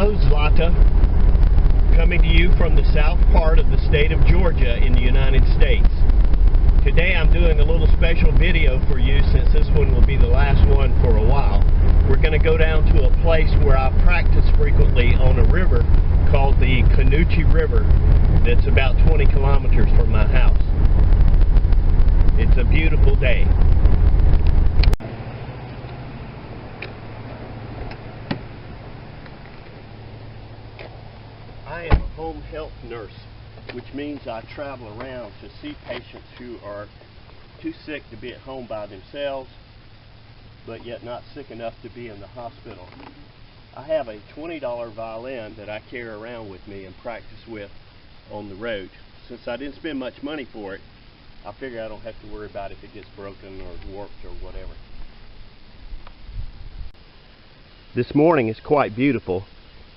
Hello, Zlata, coming to you from the south part of the state of Georgia in the United States. Today I'm doing a little special video for you since this one will be the last one for a while. We're going to go down to a place where I practice frequently on a river called the Canoochee River that's about 20 kilometers from my house. It's a beautiful day. I am a home health nurse, which means I travel around to see patients who are too sick to be at home by themselves, but yet not sick enough to be in the hospital. I have a $20 violin that I carry around with me and practice with on the road. Since I didn't spend much money for it, I figure I don't have to worry about if it gets broken or warped or whatever. This morning is quite beautiful.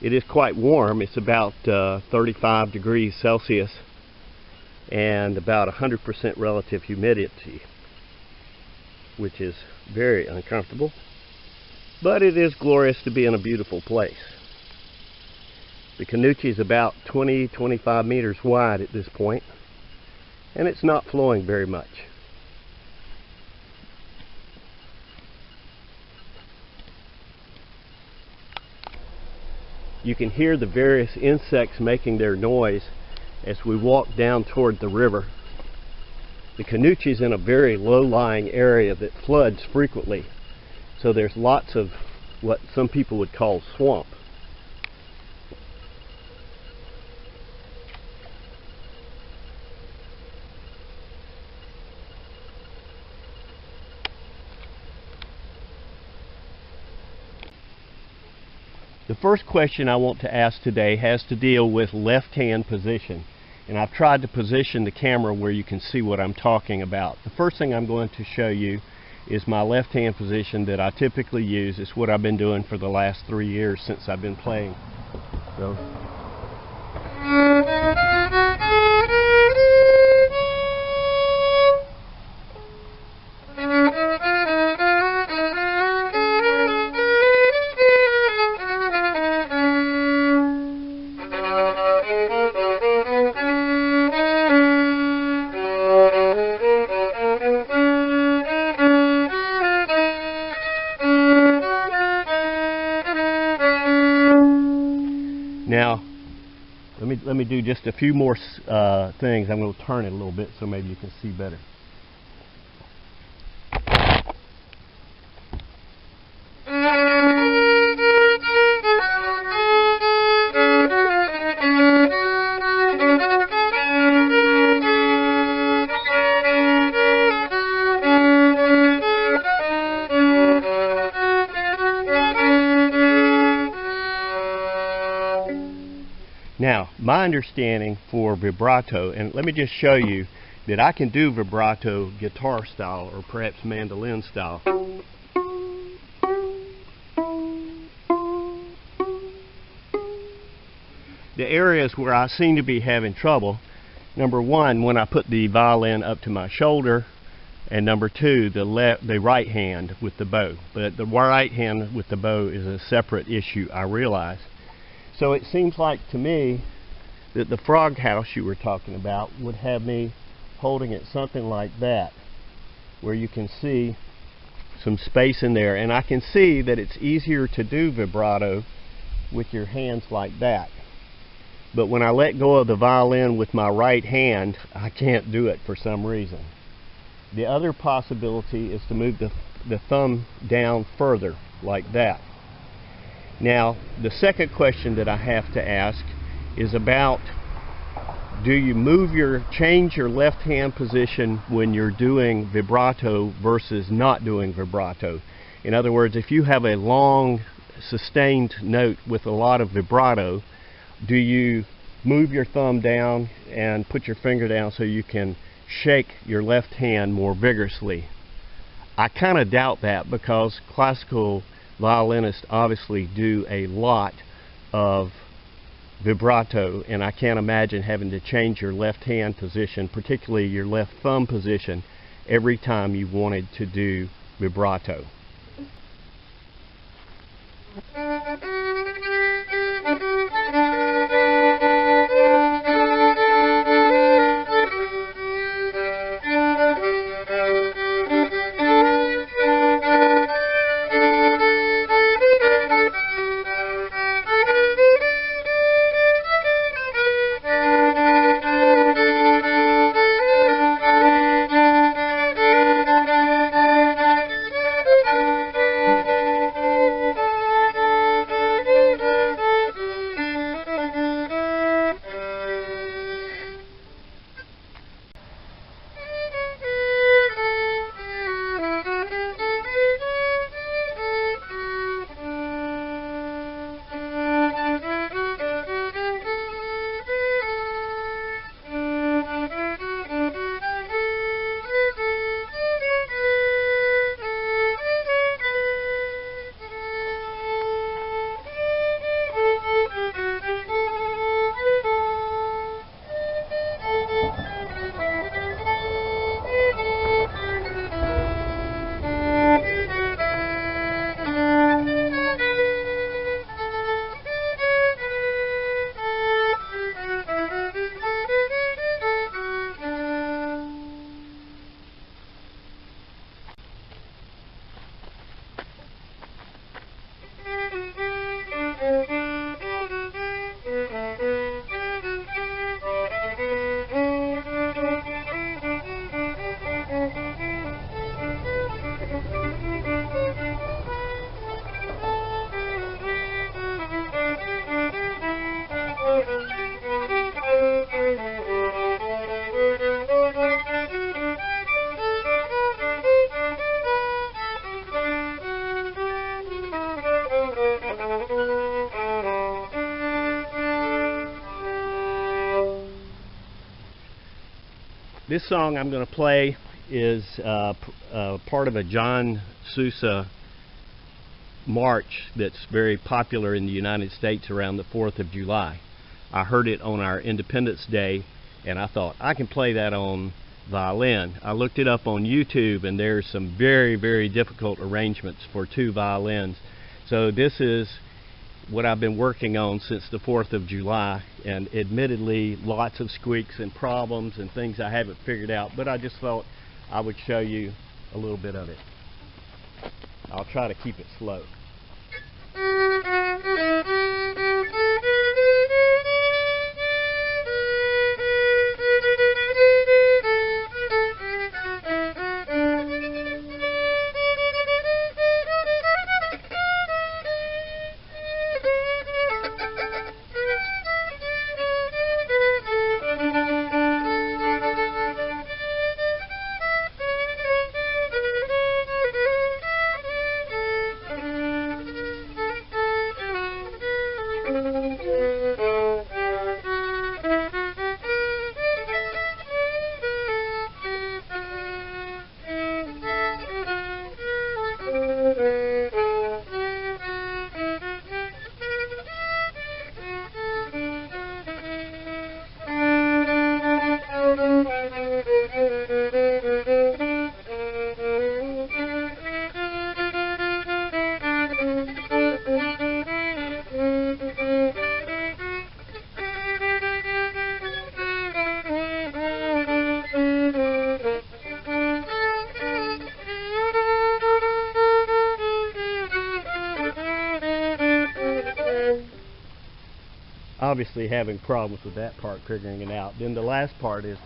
It is quite warm. It's about 35 degrees Celsius and about 100% relative humidity, which is very uncomfortable, but it is glorious to be in a beautiful place. The Canoochee is about 20-25 meters wide at this point, and it's not flowing very much. You can hear the various insects making their noise as we walk down toward the river. The Canoochee is in a very low-lying area that floods frequently, so there's lots of what some people would call swamp. The first question I want to ask today has to deal with left-hand position, and I've tried to position the camera where you can see what I'm talking about. The first thing I'm going to show you is my left-hand position that I typically use. It's what I've been doing for the last 3 years since I've been playing. So. Now, let me do just a few more things. I'm going to turn it a little bit so maybe you can see better. Now, my understanding for vibrato, and let me just show you that I can do vibrato guitar style or perhaps mandolin style. The areas where I seem to be having trouble, number one, when I put the violin up to my shoulder, and number two, the right hand with the bow. But the right hand with the bow is a separate issue, I realize. So it seems like to me that the frog house you were talking about would have me holding it something like that, where you can see some space in there. And I can see that it's easier to do vibrato with your hands like that. But when I let go of the violin with my right hand, I can't do it for some reason. The other possibility is to move the thumb down further, like that. Now, the second question that I have to ask is about, do you change your left hand position when you're doing vibrato versus not doing vibrato? In other words, if you have a long sustained note with a lot of vibrato, do you move your thumb down and put your finger down so you can shake your left hand more vigorously? I kind of doubt that, because classical violinists obviously do a lot of vibrato, and I can't imagine having to change your left hand position, particularly your left thumb position, every time you wanted to do vibrato. This song I'm going to play is part of a John Sousa march that's very popular in the United States around the 4th of July. I heard it on our Independence Day and I thought I can play that on violin. I looked it up on YouTube and there's some very, very difficult arrangements for 2 violins. So this is what I've been working on since the 4th of July, and admittedly lots of squeaks and problems and things I haven't figured out, but I just thought I would show you a little bit of it. I'll try to keep it slow. Obviously having problems with that part, figuring it out. Then the last part is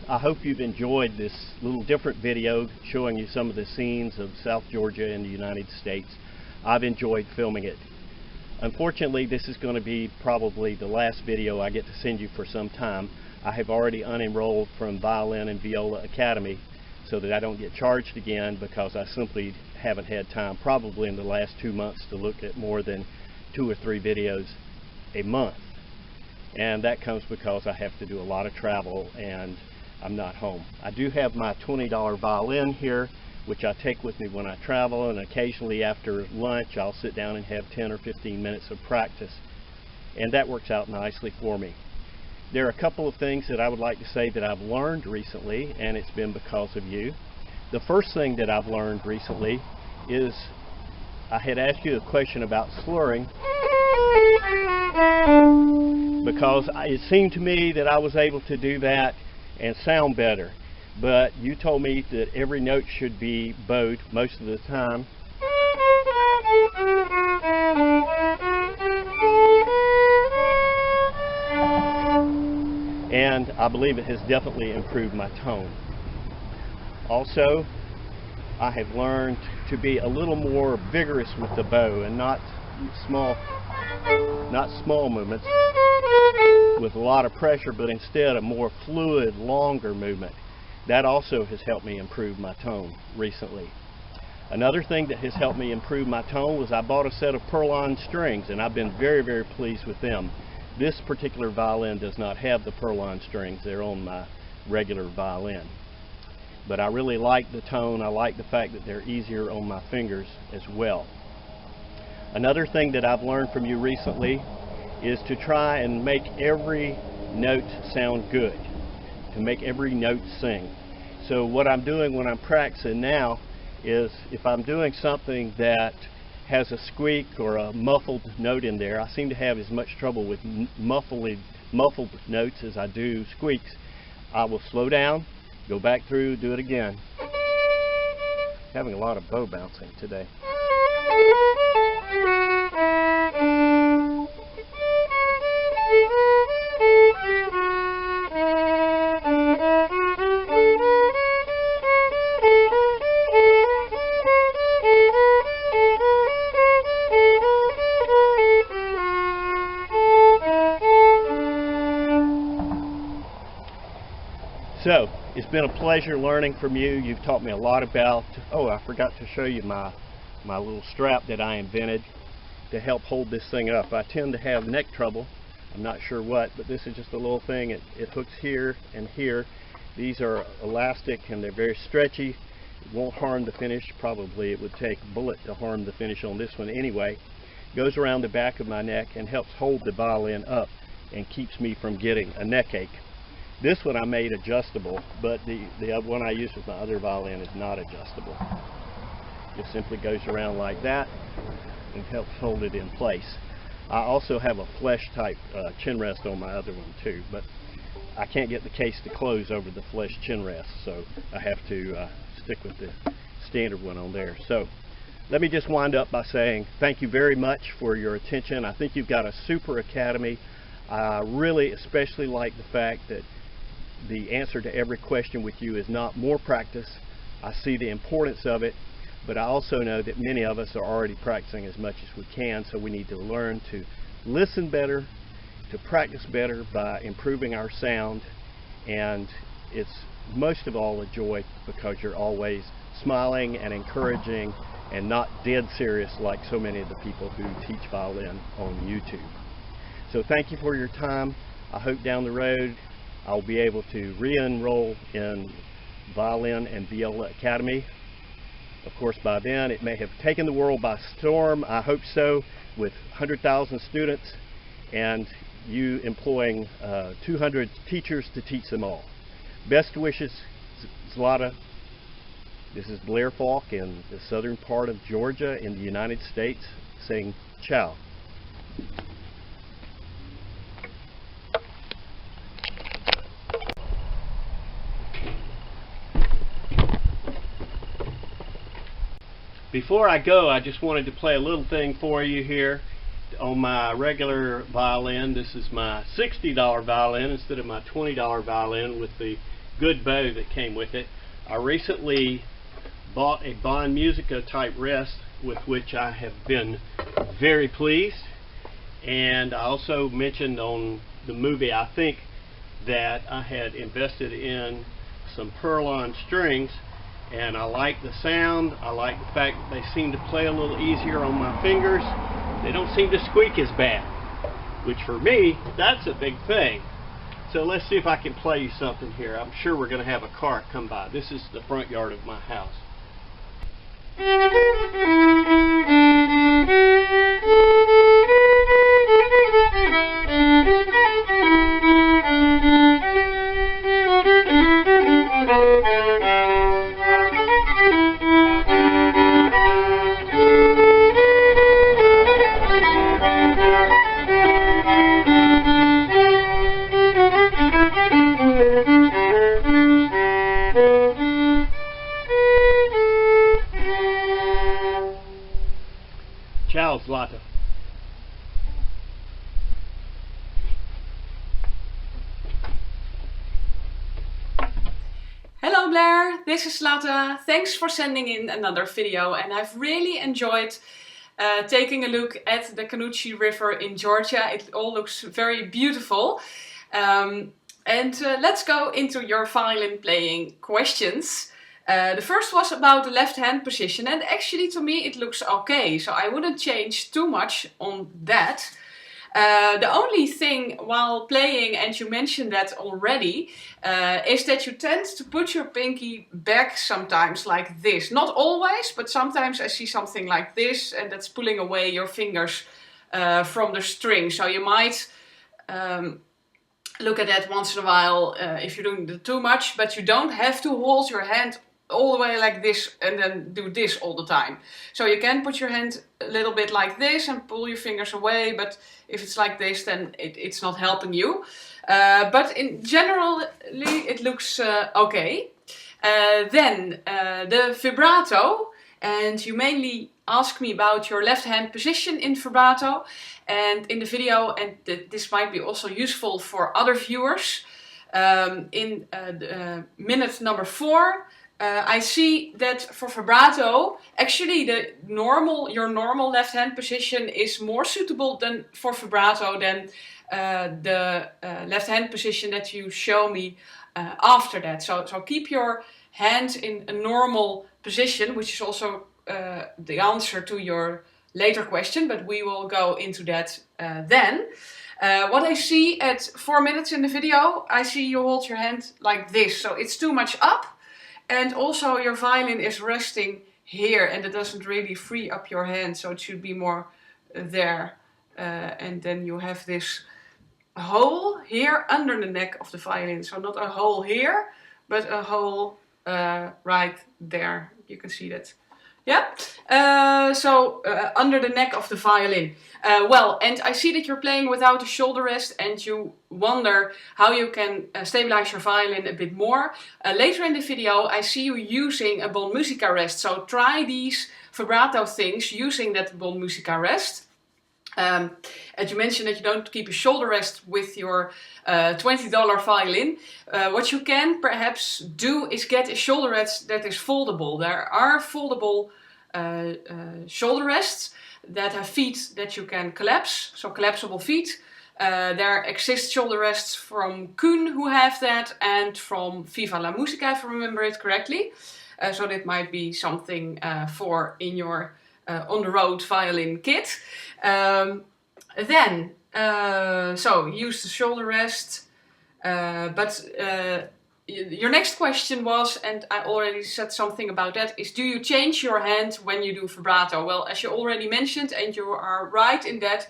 I hope you've enjoyed this little different video showing you some of the scenes of South Georgia in the United States. I've enjoyed filming it. Unfortunately, this is going to be probably the last video I get to send you for some time. I have already unenrolled from Violin and Viola Academy so that I don't get charged again, because I simply haven't had time probably in the last 2 months to look at more than 2 or 3 videos a month. And that comes because I have to do a lot of travel and I'm not home. I do have my $20 violin here, which I take with me when I travel, and occasionally after lunch I'll sit down and have 10 or 15 minutes of practice, and that works out nicely for me. There are a couple of things that I would like to say that I've learned recently, and it's been because of you. The first thing that I've learned recently is I had asked you a question about slurring, because it seemed to me that I was able to do that and sound better, but you told me that every note should be bowed most of the time, and I believe it has definitely improved my tone. Also, I have learned to be a little more vigorous with the bow and not small movements with a lot of pressure, but instead a more fluid, longer movement. That also has helped me improve my tone recently. Another thing that has helped me improve my tone was I bought a set of Purlon strings, and I've been very, very pleased with them. This particular violin does not have the Purlon strings. They're on my regular violin. But I really like the tone. I like the fact that they're easier on my fingers as well. Another thing that I've learned from you recently is to try and make every note sound good. to make every note sing. So what I'm doing when I'm practicing now is if I'm doing something that has a squeak or a muffled note in there, I seem to have as much trouble with muffled notes as I do squeaks. I will slow down, go back through, do it again. Having a lot of bow bouncing today. So, it's been a pleasure learning from you. You've taught me a lot about, oh, I forgot to show you my little strap that I invented to help hold this thing up. I tend to have neck trouble. I'm not sure what, but this is just a little thing. It hooks here and here. These are elastic and they're very stretchy. It won't harm the finish. Probably it would take a bullet to harm the finish on this one anyway. Goes around the back of my neck and helps hold the violin up and keeps me from getting a neck ache. This one I made adjustable, but the one I use with my other violin is not adjustable. It simply goes around like that and helps hold it in place. I also have a flesh type chin rest on my other one too, but I can't get the case to close over the flesh chin rest, so I have to stick with the standard one on there. So let me just wind up by saying thank you very much for your attention. I think you've got a super academy. I really especially like the fact that the answer to every question with you is not more practice. I see the importance of it, but I also know that many of us are already practicing as much as we can, so we need to learn to listen better, to practice better by improving our sound, and it's most of all a joy because you're always smiling and encouraging and not dead serious like so many of the people who teach violin on YouTube. So thank you for your time. I hope down the road I'll be able to re-enroll in Violin and Viola Academy. Of course, by then it may have taken the world by storm. I hope so, with 100,000 students and you employing 200 teachers to teach them all. Best wishes, Zlata. This is Blair Falk in the southern part of Georgia in the United States, saying ciao. Before I go, I just wanted to play a little thing for you here on my regular violin. This is my $60 violin instead of my $20 violin with the good bow that came with it. I recently bought a Bond Musica type rest with which I have been very pleased. And I also mentioned on the movie, I think, that I had invested in some Perlon strings. And I like the sound. I like the fact that they seem to play a little easier on my fingers. They don't seem to squeak as bad, which for me, that's a big thing. So let's see if I can play you something here. I'm sure we're going to have a car come by. This is the front yard of my house. Ciao, Zlata. Hello Blair, this is Zlata. Thanks for sending in another video, and I've really enjoyed taking a look at the Canoochee River in Georgia. It all looks very beautiful. Let's go into your violin playing questions. The first was about the left hand position, and actually to me it looks okay, so I wouldn't change too much on that. The only thing while playing, and you mentioned that already, is that you tend to put your pinky back sometimes like this. Not always, but sometimes I see something like this, and that's pulling away your fingers from the string. So you might look at that once in a while if you're doing it too much, but you don't have to hold your hand all the way like this and then do this all the time. So you can put your hand a little bit like this and pull your fingers away, but if it's like this, then it's not helping you. But in generally it looks okay. Then the vibrato, and you mainly ask me about your left hand position in vibrato, and in the video, and this might be also useful for other viewers, in minute number 4, I see that for vibrato, actually your normal left hand position is more suitable than for vibrato than the left hand position that you show me after that. So keep your hand in a normal position, which is also the answer to your later question, but we will go into that then. What I see at 4 minutes in the video, I see you hold your hand like this, so it's too much up, and also your violin is resting here and it doesn't really free up your hand, so it should be more there. And then you have this hole here under the neck of the violin, so not a hole here, but a hole right there. You can see that. Yeah, under the neck of the violin. Well, and I see that you're playing without a shoulder rest and you wonder how you can stabilize your violin a bit more. Later in the video I see you using a Bond Musica rest, so try these vibrato things using that Bond Musica rest. As you mentioned that you don't keep a shoulder rest with your $20 violin. What you can perhaps do is get a shoulder rest that is foldable. There are foldable shoulder rests that have feet that you can collapse, so collapsible feet. There exist shoulder rests from Kuhn who have that, and from Viva la Musica, if I remember it correctly. So that might be something for in your on-the-road violin kit. So use the shoulder rest, but your next question was, and I already said something about that, is do you change your hand when you do vibrato? Well, as you already mentioned, and you are right in that,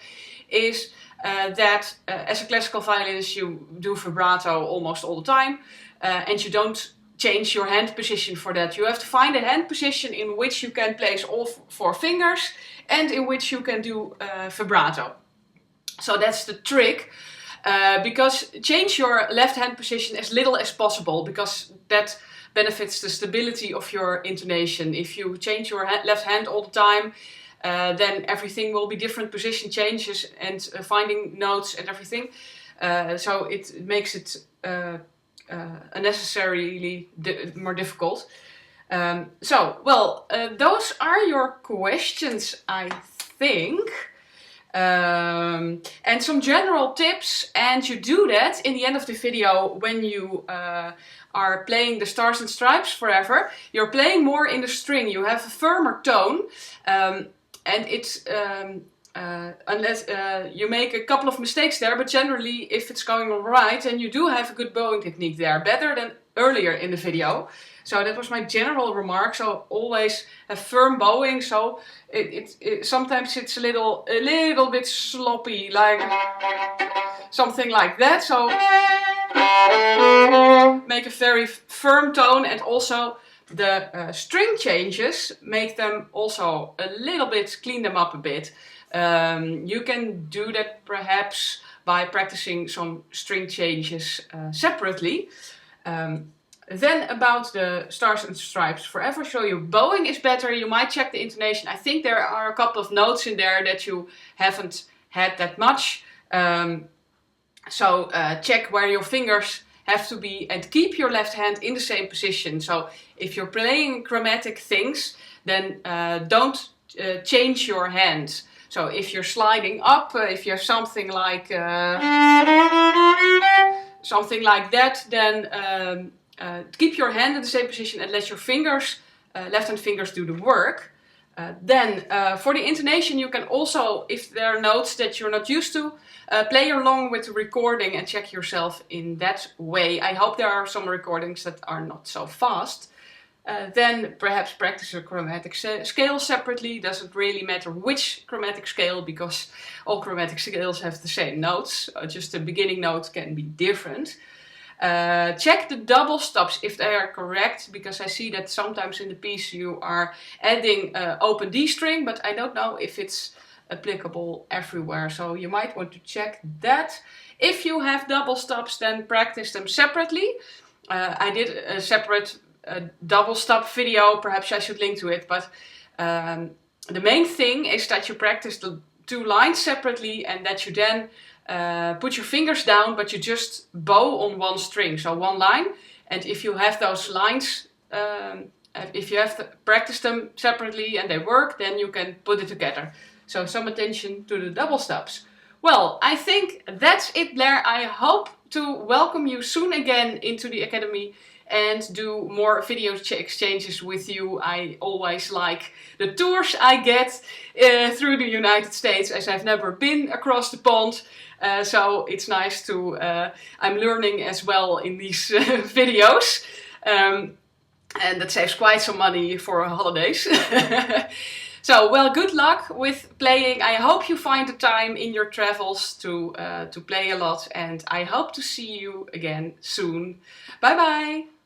is that as a classical violinist you do vibrato almost all the time, and you don't change your hand position for that. You have to find a hand position in which you can place all 4 fingers and in which you can do vibrato. So that's the trick, because change your left hand position as little as possible, because that benefits the stability of your intonation. If you change your left hand all the time, then everything will be different position changes and finding notes and everything. So it makes it unnecessarily more difficult. Those are your questions, I think. And some general tips, and you do that in the end of the video when you are playing the Stars and Stripes Forever. You're playing more in the string, you have a firmer tone, and it's unless you make a couple of mistakes there, but generally if it's going all right, and you do have a good bowing technique there, better than earlier in the video. So that was my general remark. So always have firm bowing. So sometimes it's a little bit sloppy, like something like that. So make a very firm tone, and also the string changes, make them also a little bit, clean them up a bit. You can do that perhaps by practicing some string changes separately. Then about the Stars and Stripes Forever, so your bowing is better, you might check the intonation. I think there are a couple of notes in there that you haven't had that much. Check where your fingers have to be and keep your left hand in the same position. So if you're playing chromatic things, then don't change your hand. So if you're sliding up, if you have something like that, then keep your hand in the same position and let your fingers, left hand fingers, do the work. Then for the intonation, you can also, if there are notes that you're not used to, play along with the recording and check yourself in that way. I hope there are some recordings that are not so fast. then perhaps practice a chromatic scale separately. Doesn't really matter which chromatic scale, because all chromatic scales have the same notes. Just the beginning note can be different. Check the double stops if they are correct, because I see that sometimes in the piece you are adding open D string, but I don't know if it's applicable everywhere, so you might want to check that. If you have double stops, then practice them separately. I did a separate double stop video, perhaps I should link to it, but the main thing is that you practice the two lines separately and that you then put your fingers down, but you just bow on one string, so one line. And if you have those lines, if you have to practice them separately and they work, then you can put it together. So some attention to the double stops. Well, I think that's it, Blair. I hope to welcome you soon again into the Academy and do more video exchanges with you. I always like the tours I get through the United States, as I've never been across the pond. So it's nice to, I'm learning as well in these videos. And that saves quite some money for holidays. So, well, good luck with playing. I hope you find the time in your travels to play a lot. And I hope to see you again soon. Bye bye!